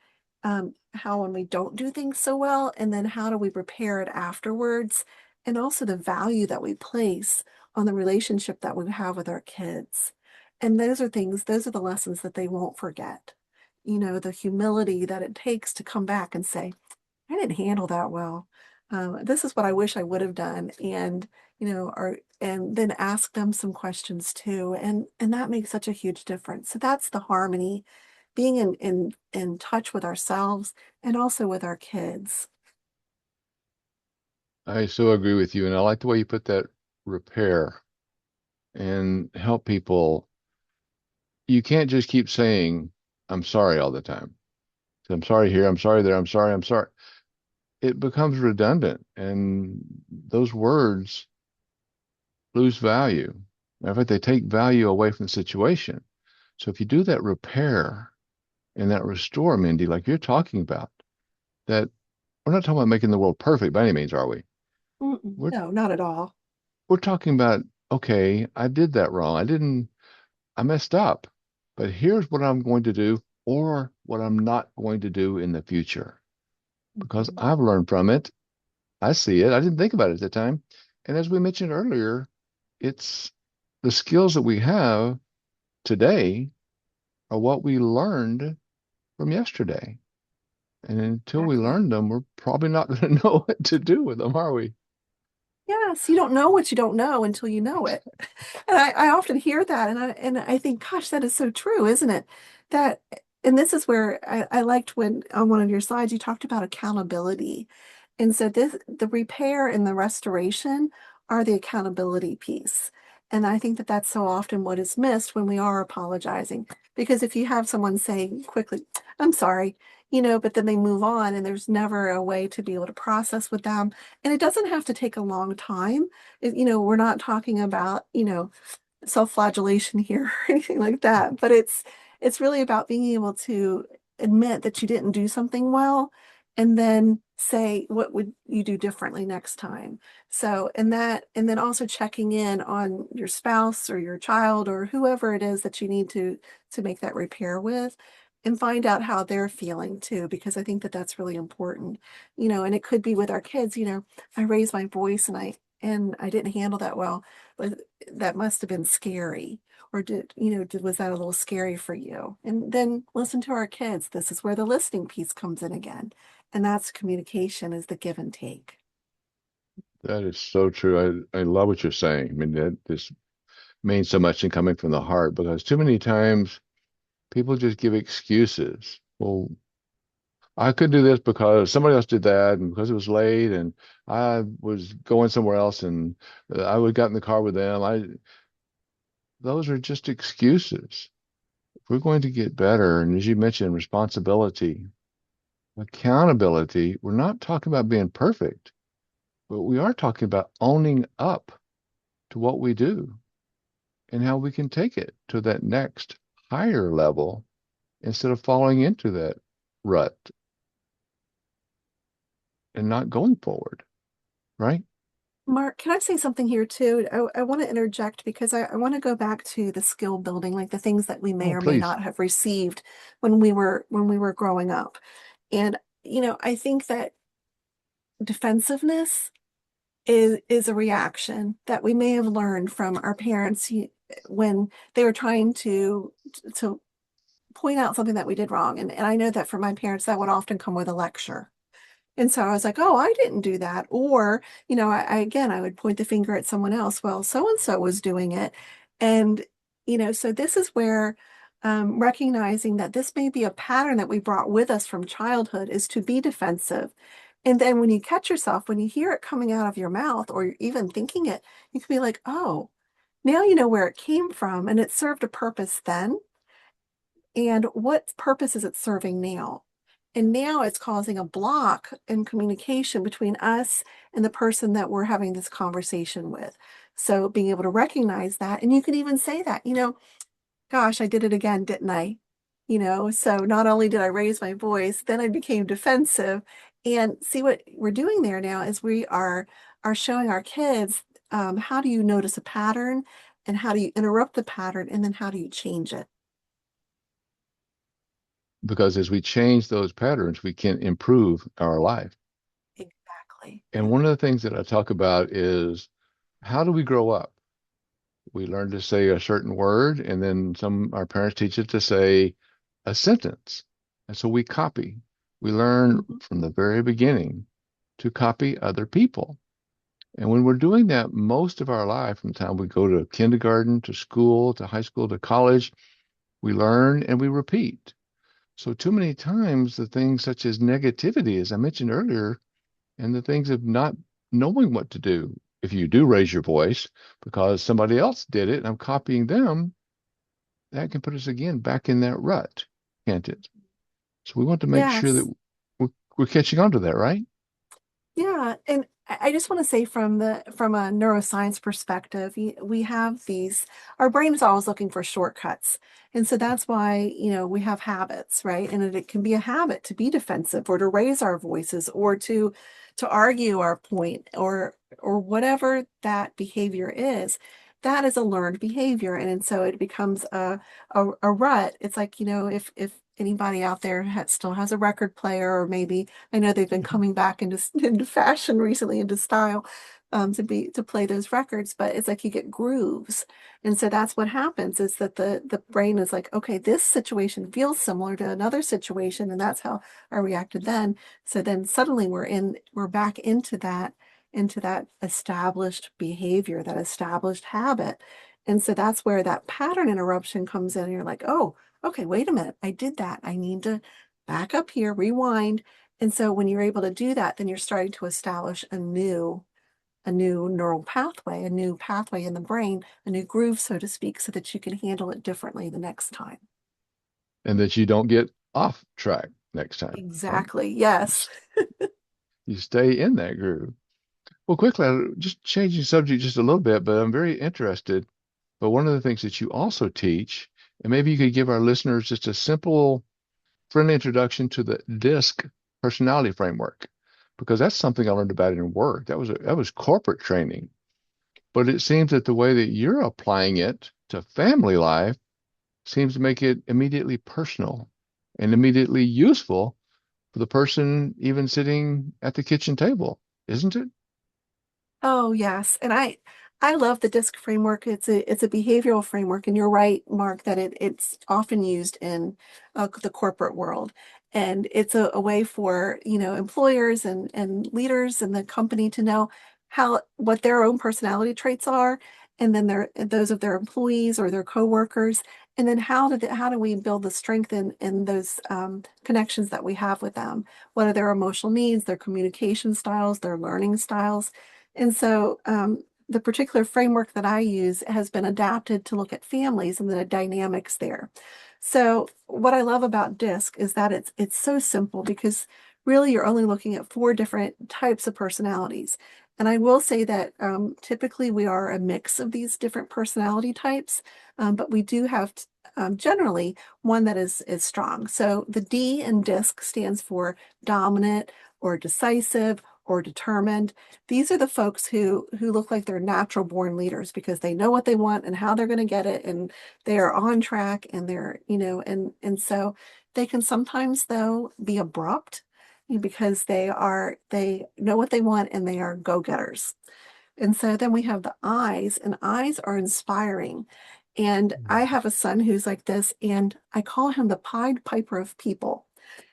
how when we don't do things so well, and then how do we repair it afterwards, and also the value that we place on the relationship that we have with our kids. And those are the lessons that they won't forget. the humility that it takes to come back and say, I didn't handle that well. This is what I wish I would have done. And then ask them some questions too. And that makes such a huge difference. So that's the harmony, being in touch with ourselves and also with our kids.
I so agree with you. And I like the way you put that repair and help people. You can't just keep saying, I'm sorry all the time. I'm sorry here, I'm sorry there, I'm sorry, I'm sorry. It becomes redundant and those words lose value. Matter of fact, they take value away from the situation. So if you do that repair and that restore, Mindy, like you're talking about, that we're not talking about making the world perfect by any means, are we?
Mm-mm.
We're
No, not at all.
we're talking about, okay, I did that wrong. I messed up. But here's what I'm going to do or what I'm not going to do in the future because
Mhm.
I've learned from it. I see it. I didn't think about it at the time. And as we mentioned earlier, it's the skills that we have today are what we learned from yesterday. And until we
Exactly.
learn them, we're probably not going to know what to do with them, are we?
Yes, you don't know what you don't know until you know it. And I often hear that and I think, gosh, that is so true, isn't it? That and this is where I liked when on one of your slides you talked about accountability. And so the repair and the restoration are the accountability piece. And I think that that's so often what is missed when we are apologizing. Because if you have someone say quickly, I'm sorry, but then they move on and there's never a way to be able to process with them. And it doesn't have to take a long time. We're not talking about, self-flagellation here or anything like that, but it's really about being able to admit that you didn't do something well and then say what would you do differently next time. So and then also checking in on your spouse or your child or whoever it is that you need to make that repair with and find out how they're feeling too, because I think that that's really important. And it could be with our kids, I raised my voice and I didn't handle that well, but that must have been scary. Or was that a little scary for you? And then listen to our kids. This is where the listening piece comes in again. And that's communication is the give and take.
That is so true. I love what you're saying. I mean, that this means so much in coming from the heart because too many times people just give excuses. Well, I couldn't do this because somebody else did that, and because it was late, and I was going somewhere else, and I would got in the car with them. Those are just excuses. If we're going to get better, and as you mentioned, responsibility, accountability, we're not talking about being perfect, but we are talking about owning up to what we do and how we can take it to that next higher level instead of falling into that rut and not going forward, right?
Mark, can I say something here too? I want to interject because I want to go back to the skill building, like the things that we may
Oh,
or may
please.
not have received when we were growing up. And I think that defensiveness is a reaction that we may have learned from our parents when they were trying to point out something that we did wrong. And I know that for my parents, that would often come with a lecture. And so I was like, oh, I didn't do that. Or, again, I would point the finger at someone else. Well, so and so was doing it. And, so this is where recognizing that this may be a pattern that we brought with us from childhood is to be defensive. And then when you catch yourself, when you hear it coming out of your mouth or you're even thinking it, you can be like, oh, now you know where it came from and it served a purpose then. And what purpose is it serving now? And now it's causing a block in communication between us and the person that we're having this conversation with. So being able to recognize that, and you can even say that, gosh, I did it again, didn't I? So not only did I raise my voice, then I became defensive. And see what we're doing there now is we are showing our kids how do you notice a pattern and how do you interrupt the pattern and then how do you change it?
Because as we change those patterns, we can improve our life.
Exactly.
And one of the things that I talk about is how do we grow up? We learn to say a certain word, and then our parents teach us to say a sentence. And so we copy. We learn
Mhm.
from the very beginning to copy other people. And when we're doing that most of our life, from the time we go to kindergarten, to school, to high school, to college, we learn and we repeat. So too many times the things such as negativity, as I mentioned earlier, and the things of not knowing what to do. If you do raise your voice because somebody else did it and I'm copying them, that can put us again back in that rut, can't it? So we want to make sure
Yes.
that we're catching on to that, right?
Yeah, and I just want to say from a neuroscience perspective, we have these, our brain is always looking for shortcuts. And so that's why, we have habits, right? And it can be a habit to be defensive or to raise our voices or to argue our point or whatever that behavior is. That is a learned behavior. And so it becomes a rut. It's like, if anybody out there still has a record player, or maybe I know they've been coming back into into fashion recently, into style, to play those records. But it's like you get grooves, and so that's what happens is that the brain is like, okay, this situation feels similar to another situation, and that's how I reacted then. So then suddenly we're back into that established behavior, that established habit, and so that's where that pattern interruption comes in. And you're like, oh, okay, wait a minute, I did that. I need to back up here, rewind. And so when you're able to do that, then you're starting to establish a new neural pathway, a new pathway in the brain, a new groove, so to speak, so that you can handle it differently the next time.
And that you don't get off track next time, right?
Exactly.
You,
Yes.
s- you stay in that groove. Well, quickly, just changing subject just a little bit, but I'm very interested. But one of the things that you also teach, and maybe you could give our listeners just a simple, friendly introduction to the DISC personality framework, because that's something I learned about in work. That was corporate training, but it seems that the way that you're applying it to family life seems to make it immediately personal and immediately useful for the person even sitting at the kitchen table, isn't it?
Oh, yes. And I love the DISC framework. It's a behavioral framework, and you're right, Mark, that it's often used in the corporate world. And it's a way for, employers and leaders in the company to know what their own personality traits are, and then those of their employees or their coworkers, and then how do we build the strength in those connections that we have with them? What are their emotional needs, their communication styles, their learning styles? And so the particular framework that I use has been adapted to look at families and the dynamics there. So what I love about DISC is that it's so simple because really you're only looking at four different types of personalities. And I will say that typically we are a mix of these different personality types, but we do have generally one that is strong. So the D in DISC stands for dominant or decisive or determined. These are the folks who look like they're natural born leaders because they know what they want and how they're going to get it, and they are on track, and they're, and so they can sometimes though be abrupt because they know what they want and they are go-getters. And so then we have the eyes, and eyes are inspiring. And I have a son who's like this, and I call him the Pied Piper of people.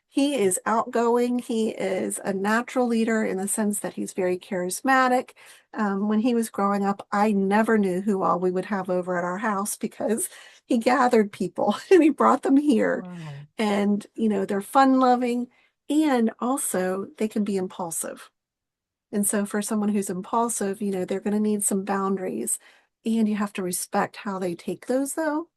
He is outgoing. He is a natural leader in the sense that he's very charismatic. When he was growing up, I never knew who all we would have over at our house because he gathered people and he brought them here.
Wow.
And, they're fun loving, and also they can be impulsive. And so for someone who's impulsive, they're going to need some boundaries, and you have to respect how they take those though.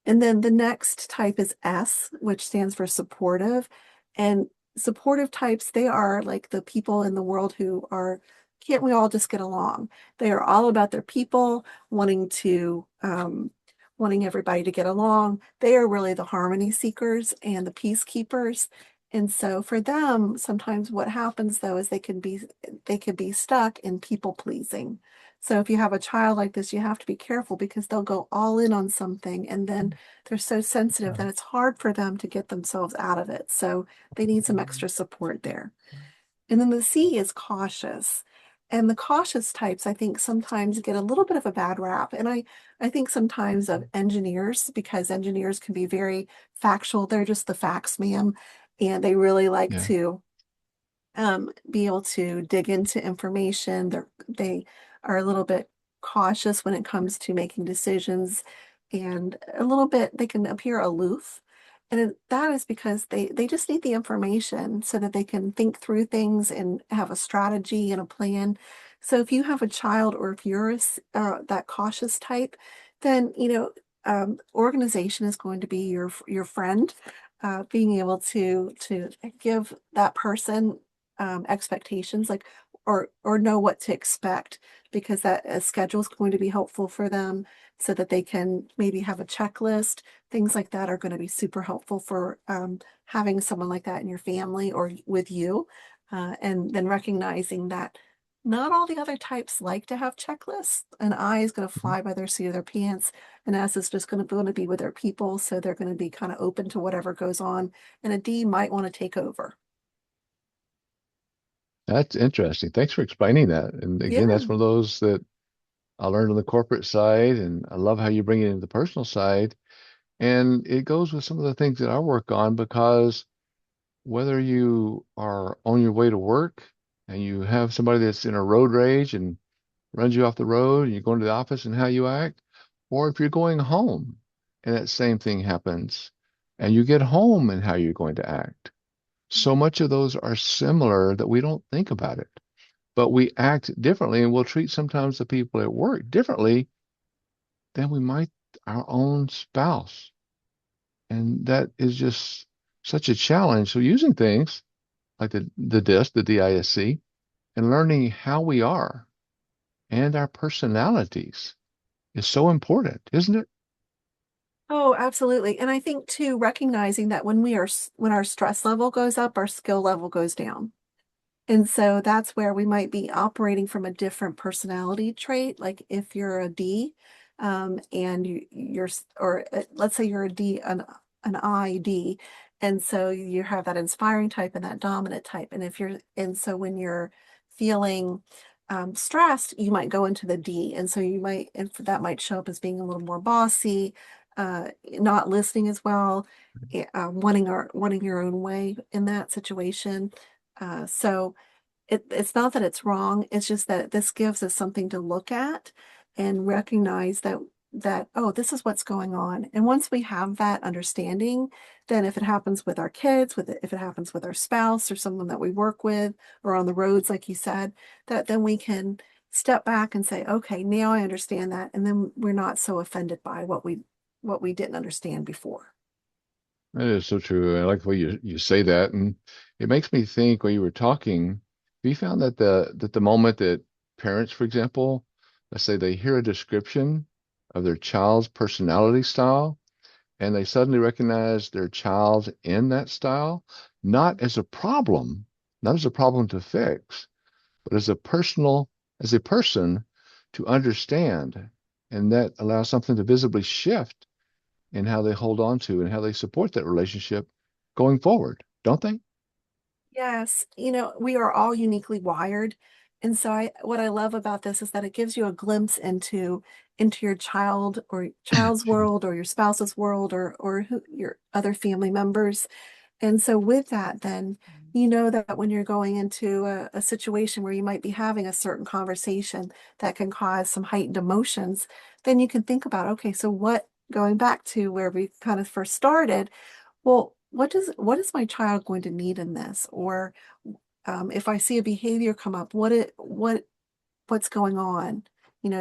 And then the next type is S, which stands for supportive. And supportive types, they are like the people in the world who are, can't we all just get along? They are all about their people, wanting everybody to get along. They are really the harmony seekers and the peacekeepers. And so for them, sometimes what happens though is they can be stuck in people pleasing. So if you have a child like this, you have to be careful because they'll go all in on something, and then they're so sensitive that it's hard for them to get themselves out of it. So they need some extra support there. And then the C is cautious. And the cautious types, I think, sometimes get a little bit of a bad rap. And I think sometimes of engineers, because engineers can be very factual. They're just the facts, ma'am. And they really like
Yeah.
to be able to dig into information. They are a little bit cautious when it comes to making decisions, and a little bit they can appear aloof. And that is because they just need the information so that they can think through things and have a strategy and a plan. So if you have a child, or if you're that cautious type, then organization is going to be your friend. Being able to give that person expectations, like, or know what to expect, because that a schedule is going to be helpful for them, so that they can maybe have a checklist. Things like that are going to be super helpful for having someone like that in your family or with you. And then recognizing that not all the other types like to have checklists. An I is going to
Mhm.
fly by their seat of their pants. An S is just going to be with their people, so they're going to be kind of open to whatever goes on. And a D might want to take over.
That's interesting. Thanks for explaining that. And again,
Yeah.
that's one of those that I learned on the corporate side, and I love how you bring it into the personal side. And it goes with some of the things that I work on because whether you are on your way to work and you have somebody that's in a road rage and runs you off the road and you're going to the office and how you act, or if you're going home and that same thing happens and you get home and how you're going to act. So much of those are similar that we don't think about it, but we act differently and we'll treat sometimes the people at work differently than we might our own spouse. And that is just such a challenge. So using things like the DISC, the DISC, and learning how we are and our personalities is so important, isn't it?
Oh, absolutely. And I think too, recognizing that when our stress level goes up, our skill level goes down. And so that's where we might be operating from a different personality trait. Like if you're a D, and or let's say you're a D, an ID, and so you have that inspiring type and that dominant type. And so when you're feeling stressed, you might go into the D, and so and that might show up as being a little more bossy, not listening as well, wanting your own way in that situation. So it's not that it's wrong. It's just that this gives us something to look at and recognize that, oh, this is what's going on. And once we have that understanding, then if it happens with our kids, if it happens with our spouse or someone that we work with, or on the roads, like you said, that then we can step back and say, okay, now I understand that. And then we're not so offended by what we didn't understand before.
That is so true. I like the way you say that. And it makes me think when you were talking, we found that the moment that parents, for example, let's say they hear a description of their child's personality style and they suddenly recognize their child in that style, not as a problem, not as a problem to fix, but as as a person to understand. And that allows something to visibly shift in how they hold on to and how they support that relationship going forward, don't they?
Yes, we are all uniquely wired. And so what I love about this is that it gives you a glimpse into your child's
Excuse me.
world, or your spouse's world, or your other family members. And so with that, then you know that when you're going into a situation where you might be having a certain conversation that can cause some heightened emotions, then you can think about, okay, so going back to where we kind of first started, well, what is my child going to need in this? Or if I see a behavior come up, what's going on?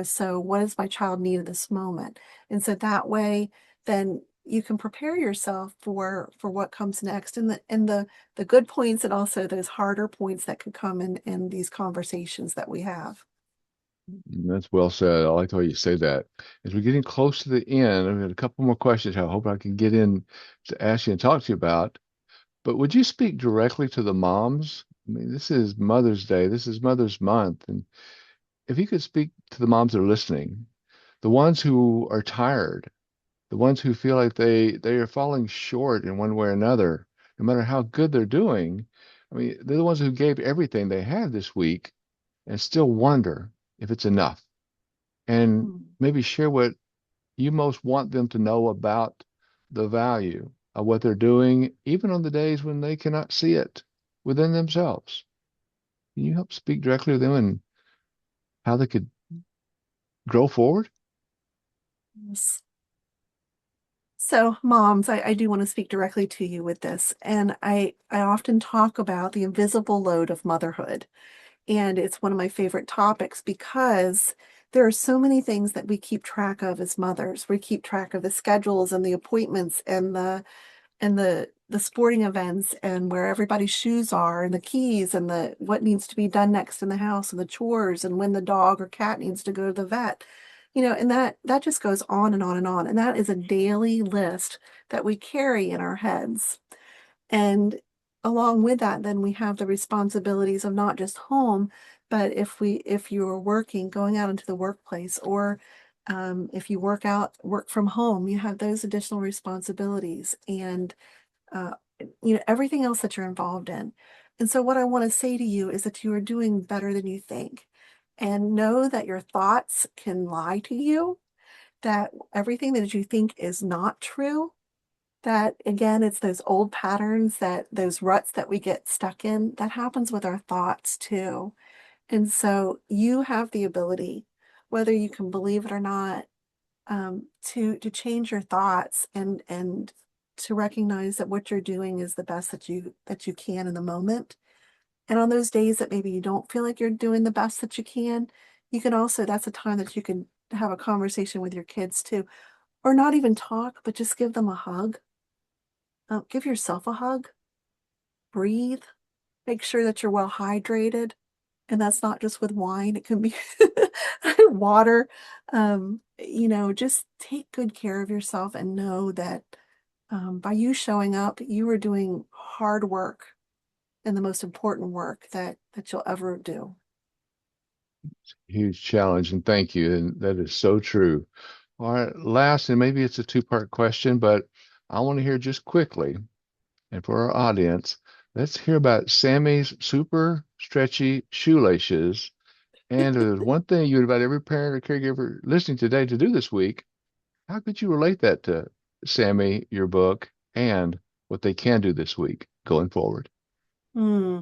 So what does my child need at this moment? And so that way, then you can prepare yourself for what comes next, and the good points, and also those harder points that could come in these conversations that we have.
That's well said. I like the way you say that. As we're getting close to the end, I've got a couple more questions I hope I can get in to ask you and talk to you about. But would you speak directly to the moms? I mean, this is Mother's Day. This is Mother's Month. And if you could speak to the moms that are listening, the ones who are tired, the ones who feel like they are falling short in one way or another, no matter how good they're doing. I mean, they're the ones who gave everything they had this week, and still wonder if it's enough. And
Mm.
maybe share what you most want them to know about the value of what they're doing, even on the days when they cannot see it within themselves. Can you help speak directly to them and how they could grow forward?
Yes. So, moms, I do want to speak directly to you with this. And I often talk about the invisible load of motherhood. And it's one of my favorite topics because there are so many things that we keep track of as mothers. We keep track of the schedules and the appointments and the sporting events and where everybody's shoes are and the keys and the what needs to be done next in the house and the chores and when the dog or cat needs to go to the vet. And that just goes on and on and on. And that is a daily list that we carry in our heads. And along with that, then we have the responsibilities of not just home, but if you're working, going out into the workplace, or if you work from home, you have those additional responsibilities and uh, everything else that you're involved in. And so what I want to say to you is that you are doing better than you think. And know that your thoughts can lie to you, that everything that you think is not true, that again, it's those old patterns, that those ruts that we get stuck in, that happens with our thoughts too. And so you have the ability, whether you can believe it or not, to change your thoughts and to recognize that what you're doing is the best that you can in the moment. And on those days that maybe you don't feel like you're doing the best that you can also, that's a time that you can have a conversation with your kids too, or not even talk, but just give them a hug. Give yourself a hug, breathe, make sure that you're well hydrated. And that's not just with wine, it can be water. Just take good care of yourself and know that by you showing up, you are doing hard work and the most important work that you'll ever do.
Huge challenge, and thank you. And that is so true. All right, last, and maybe it's a two-part question, but I want to hear just quickly, and for our audience, let's hear about Sammy's super stretchy shoelaces. And if there's one thing you would invite every parent or caregiver listening today to do this week, how could you relate that to Sammy, your book, and what they can do this week going forward?
Hmm.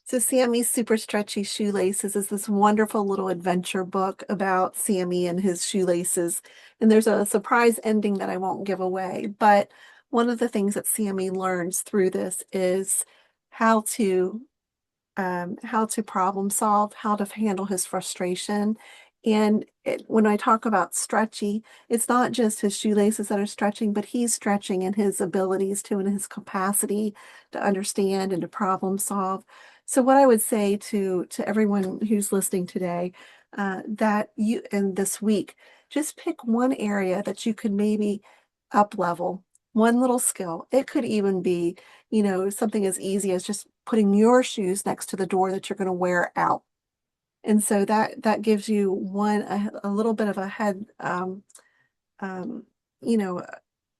So Sammy's Super Stretchy Shoelaces is this wonderful little adventure book about Sammy and his shoelaces. And there's a surprise ending that I won't give away. But one of the things that Sammy learns through this is how to how to problem solve, how to handle his frustration. And when I talk about stretchy, it's not just his shoelaces that are stretching, but he's stretching in his abilities to and his capacity to understand and to problem solve. So what I would say to everyone who's listening today, that you and this week, just pick one area that you could maybe up level, one little skill. It could even be something as easy as just putting your shoes next to the door that you're going to wear out. And so that gives you a little bit of a head, um, you know,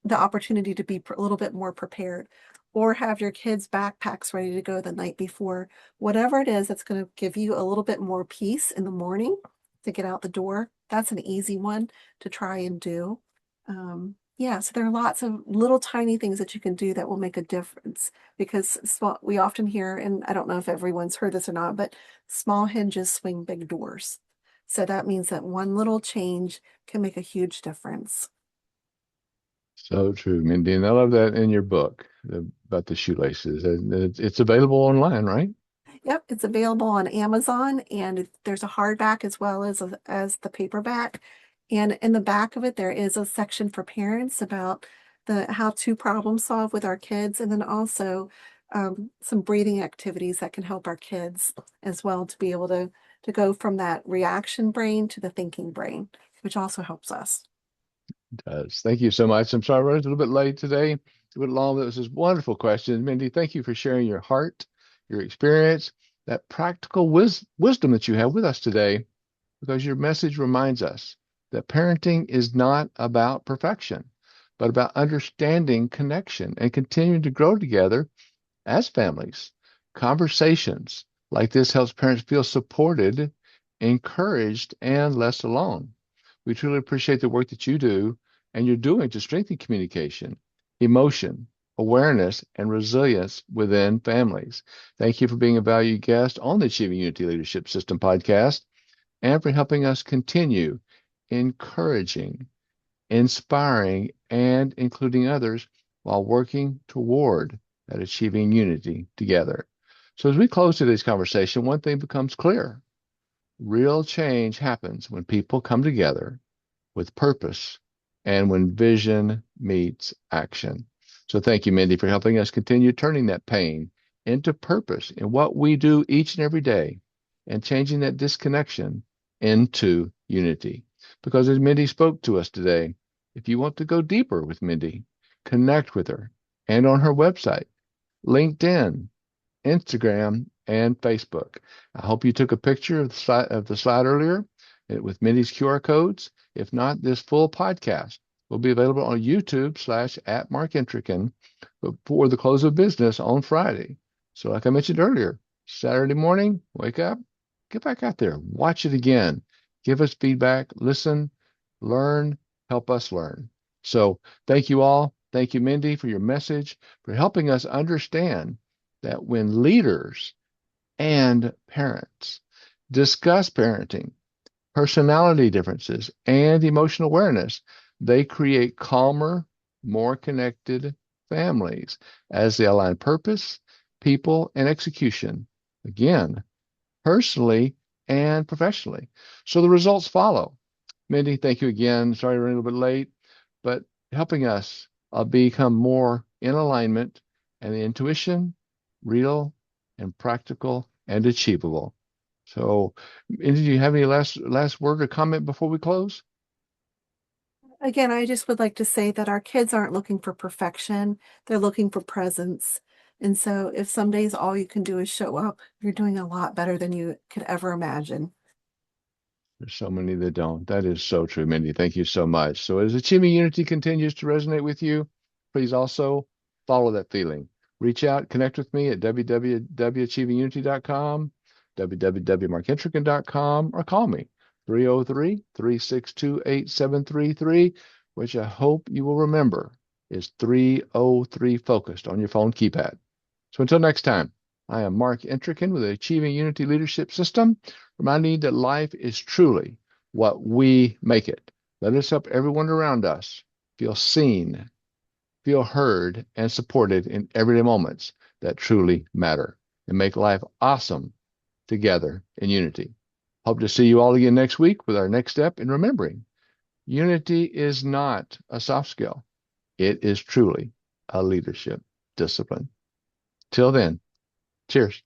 the opportunity to be a little bit more prepared, or have your kids' backpacks ready to go the night before. Whatever it is that's going to give you a little bit more peace in the morning to get out the door. That's an easy one to try and do. Yeah, so there are lots of little tiny things that you can do that will make a difference because we often hear, and I don't know if everyone's heard this or not, but small hinges swing big doors. So that means that one little change can make a huge difference.
So true, Mindy. And I love that in your book about the shoelaces. And it's available online, right?
Yep, it's available on Amazon and there's a hardback as well as the paperback. And in the back of it, there is a section for parents about the how to problem solve with our kids, and then also some breathing activities that can help our kids as well to be able to go from that reaction brain to the thinking brain, which also helps us.
It does. Thank you so much. I'm sorry I was a little bit late today, a bit long, but it was just wonderful question. Mindy, thank you for sharing your heart, your experience, that practical wisdom that you have with us today, because your message reminds us that parenting is not about perfection, but about understanding connection and continuing to grow together as families. Conversations Like this helps parents feel supported, encouraged, and less alone. We truly appreciate the work that you do and you're doing to strengthen communication, emotion, awareness, and resilience within families. Thank you for being a valued guest on the Achieving Unity Leadership System podcast and for helping us continue encouraging, inspiring, and including others while working toward that achieving unity together. So, as we close today's conversation, one thing becomes clear: real change happens when people come together with purpose and when vision meets action. So, thank you, Mindy, for helping us continue turning that pain into purpose in what we do each and every day and changing that disconnection into unity. Because as Mindy spoke to us today, if you want to go deeper with Mindy, connect with her and on her website, LinkedIn, Instagram, and Facebook. I hope you took a picture of the slide earlier with Mindy's QR codes. If not, this full podcast will be available on YouTube / Mark Intrican before the close of business on Friday. So like I mentioned earlier, Saturday morning, wake up, get back out there, watch it again, give us feedback, listen, learn, help us learn. So thank you all. Thank you, Mindy, for your message, for helping us understand that when leaders and parents discuss parenting, personality differences, and emotional awareness, they create calmer, more connected families as they align purpose, people, and execution. Again, personally and professionally. So the results follow. Mindy, thank you again. Sorry we're a little bit late, but helping us become more in alignment and the intuition, real and practical and achievable. So, Mindy, do you have any last word or comment before we close?
Again, I just would like to say that our kids aren't looking for perfection, they're looking for presence. And so if some days all you can do is show up, you're doing a lot better than you could ever imagine.
There's so many that don't. That is so true, Mindy. Thank you so much. So as Achieving Unity continues to resonate with you, please also follow that feeling. Reach out, connect with me at www.achievingunity.com, www.markintrican.com, or call me 303-362-8733, which I hope you will remember is 303 focused on your phone keypad. So until next time, I am Mark Intrican with the Achieving Unity Leadership System, reminding you that life is truly what we make it. Let us help everyone around us feel seen, feel heard, and supported in everyday moments that truly matter and make life awesome together in unity. Hope to see you all again next week with our next step in remembering unity is not a soft skill. It is truly a leadership discipline. Till then, cheers.